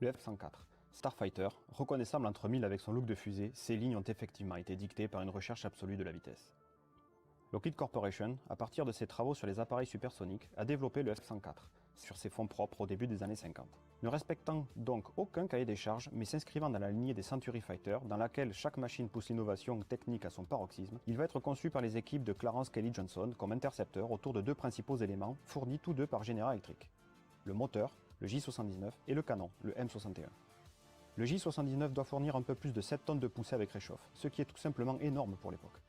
Le F-104, Starfighter, reconnaissable entre mille avec son look de fusée, ces lignes ont effectivement été dictées par une recherche absolue de la vitesse. Lockheed Corporation, à partir de ses travaux sur les appareils supersoniques, a développé le F-104, sur ses fonds propres au début des années 50. Ne respectant donc aucun cahier des charges, mais s'inscrivant dans la lignée des Century Fighter, dans laquelle chaque machine pousse l'innovation technique à son paroxysme, il va être conçu par les équipes de Clarence Kelly Johnson comme intercepteur autour de deux principaux éléments, fournis tous deux par General Electric. Le moteur, le J-79, et le canon, le M61. Le J-79 doit fournir un peu plus de 7 tonnes de poussée avec réchauffe, ce qui est tout simplement énorme pour l'époque.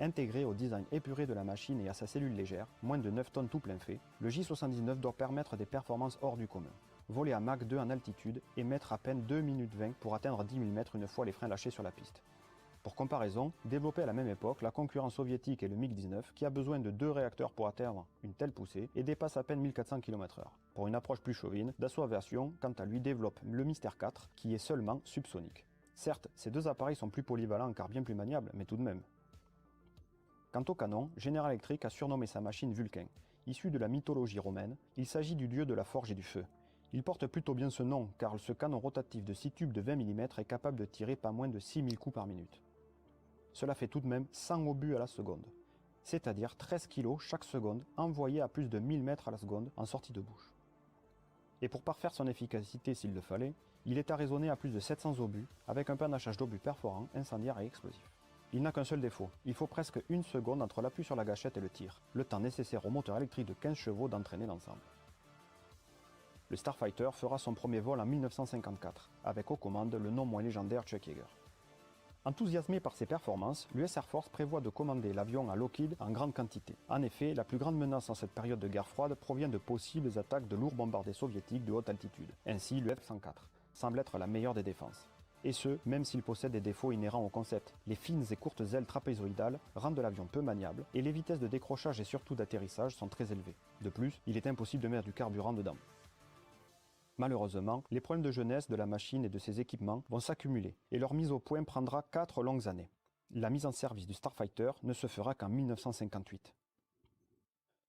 Intégré au design épuré de la machine et à sa cellule légère, moins de 9 tonnes tout plein fait, le J-79 doit permettre des performances hors du commun. Voler à Mach 2 en altitude et mettre à peine 2 minutes 20 pour atteindre 10 000 mètres une fois les freins lâchés sur la piste. Pour comparaison, développé à la même époque, la concurrence soviétique est le MiG-19 qui a besoin de 2 réacteurs pour atteindre une telle poussée et dépasse à peine 1400 km/h. Pour une approche plus chauvine, Dassault Aviation, quant à lui, développe le Mystère 4 qui est seulement subsonique. Certes, ces deux appareils sont plus polyvalents car bien plus maniables, mais tout de même. Quant au canon, General Electric a surnommé sa machine Vulcain. Issu de la mythologie romaine, il s'agit du dieu de la forge et du feu. Il porte plutôt bien ce nom car ce canon rotatif de 6 tubes de 20 mm est capable de tirer pas moins de 6000 coups par minute. Cela fait tout de même 100 obus à la seconde, c'est-à-dire 13 kg chaque seconde envoyés à plus de 1000 mètres à la seconde en sortie de bouche. Et pour parfaire son efficacité s'il le fallait, il est arraisonné à plus de 700 obus avec un panachage d'obus perforants, incendiaires et explosifs. Il n'a qu'un seul défaut, il faut presque une seconde entre l'appui sur la gâchette et le tir, le temps nécessaire au moteur électrique de 15 chevaux d'entraîner l'ensemble. Le Starfighter fera son premier vol en 1954, avec aux commandes le non moins légendaire Chuck Yeager. Enthousiasmé par ses performances, l'US Air Force prévoit de commander l'avion à Lockheed en grande quantité. En effet, la plus grande menace en cette période de guerre froide provient de possibles attaques de lourds bombardiers soviétiques de haute altitude. Ainsi, le F-104 semble être la meilleure des défenses. Et ce, même s'il possède des défauts inhérents au concept. Les fines et courtes ailes trapézoïdales rendent l'avion peu maniable, et les vitesses de décrochage et surtout d'atterrissage sont très élevées. De plus, il est impossible de mettre du carburant dedans. Malheureusement, les problèmes de jeunesse de la machine et de ses équipements vont s'accumuler, et leur mise au point prendra 4 longues années. La mise en service du Starfighter ne se fera qu'en 1958.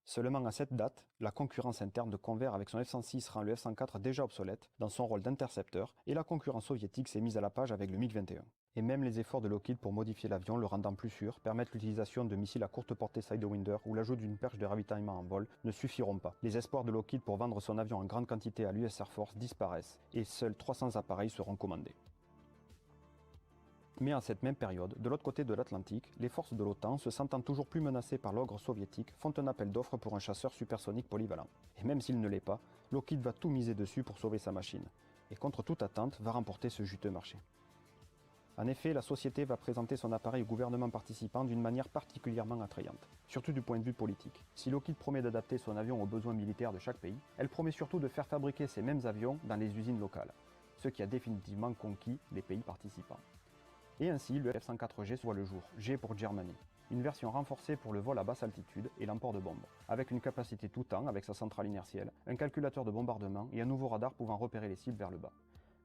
Seulement à cette date, la concurrence interne de Convair avec son F-106 rend le F-104 déjà obsolète dans son rôle d'intercepteur et la concurrence soviétique s'est mise à la page avec le MiG-21. Et même les efforts de Lockheed pour modifier l'avion, le rendant plus sûr, permettent l'utilisation de missiles à courte portée Sidewinder ou l'ajout d'une perche de ravitaillement en vol ne suffiront pas. Les espoirs de Lockheed pour vendre son avion en grande quantité à l'US Air Force disparaissent et seuls 300 appareils seront commandés. Mais à cette même période, de l'autre côté de l'Atlantique, les forces de l'OTAN, se sentant toujours plus menacées par l'ogre soviétique, font un appel d'offres pour un chasseur supersonique polyvalent. Et même s'il ne l'est pas, Lockheed va tout miser dessus pour sauver sa machine, et contre toute attente va remporter ce juteux marché. En effet, la société va présenter son appareil au gouvernement participant d'une manière particulièrement attrayante, surtout du point de vue politique. Si Lockheed promet d'adapter son avion aux besoins militaires de chaque pays, elle promet surtout de faire fabriquer ces mêmes avions dans les usines locales, ce qui a définitivement conquis les pays participants. Et ainsi, le F-104G voit le jour, G pour Germany, une version renforcée pour le vol à basse altitude et l'emport de bombes, avec une capacité tout temps avec sa centrale inertielle, un calculateur de bombardement et un nouveau radar pouvant repérer les cibles vers le bas.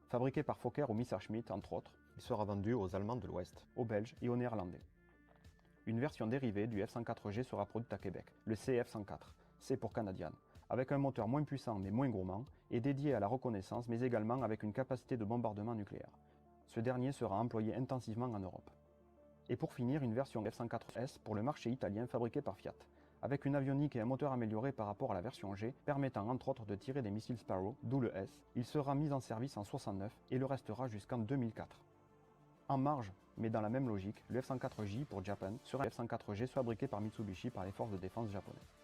Fabriqué par Fokker ou Messerschmitt entre autres, il sera vendu aux Allemands de l'Ouest, aux Belges et aux Néerlandais. Une version dérivée du F-104G sera produite à Québec, le CF-104, C pour Canadian, avec un moteur moins puissant mais moins gourmand et dédié à la reconnaissance mais également avec une capacité de bombardement nucléaire. Ce dernier sera employé intensivement en Europe. Et pour finir, une version F-104S pour le marché italien fabriquée par Fiat, avec une avionique et un moteur amélioré par rapport à la version G, permettant entre autres de tirer des missiles Sparrow, d'où le S. Il sera mis en service en 69 et le restera jusqu'en 2004. En marge, mais dans la même logique, le F-104J pour Japan sera un F-104G fabriqué par Mitsubishi par les forces de défense japonaises.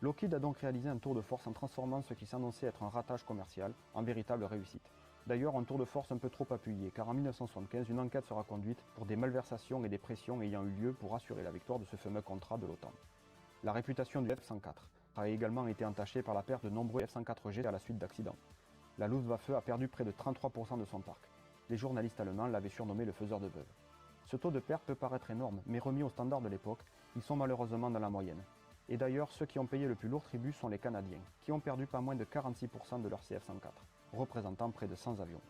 Lockheed a donc réalisé un tour de force en transformant ce qui s'annonçait être un ratage commercial en véritable réussite. D'ailleurs, un tour de force un peu trop appuyé, car en 1975, une enquête sera conduite pour des malversations et des pressions ayant eu lieu pour assurer la victoire de ce fameux contrat de l'OTAN. La réputation du F-104 a également été entachée par la perte de nombreux F-104G à la suite d'accidents. La Luftwaffe a perdu près de 33% de son parc. Les journalistes allemands l'avaient surnommé le faiseur de veuves. Ce taux de perte peut paraître énorme, mais remis aux standards de l'époque, ils sont malheureusement dans la moyenne. Et d'ailleurs, ceux qui ont payé le plus lourd tribut sont les Canadiens, qui ont perdu pas moins de 46% de leur CF-104. Représentant près de 100 avions.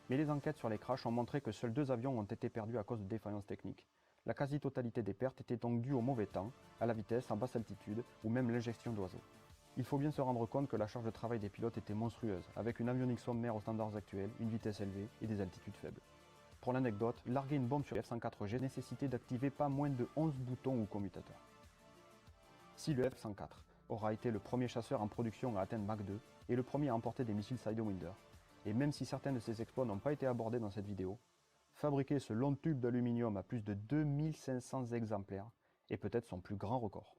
Mais les enquêtes sur les crashs ont montré que seuls 2 avions ont été perdus à cause de défaillances techniques. La quasi-totalité des pertes était donc due au mauvais temps, à la vitesse, en basse altitude ou même l'injection d'oiseaux. Il faut bien se rendre compte que la charge de travail des pilotes était monstrueuse, avec une avionique sommaire aux standards actuels, une vitesse élevée et des altitudes faibles. Pour l'anecdote, larguer une bombe sur le F-104G nécessitait d'activer pas moins de 11 boutons ou commutateurs. Si le F-104 aura été le premier chasseur en production à atteindre Mach 2 et le premier à emporter des missiles Sidewinder, et même si certains de ses exploits n'ont pas été abordés dans cette vidéo, fabriquer ce long tube d'aluminium à plus de 2500 exemplaires est peut-être son plus grand record.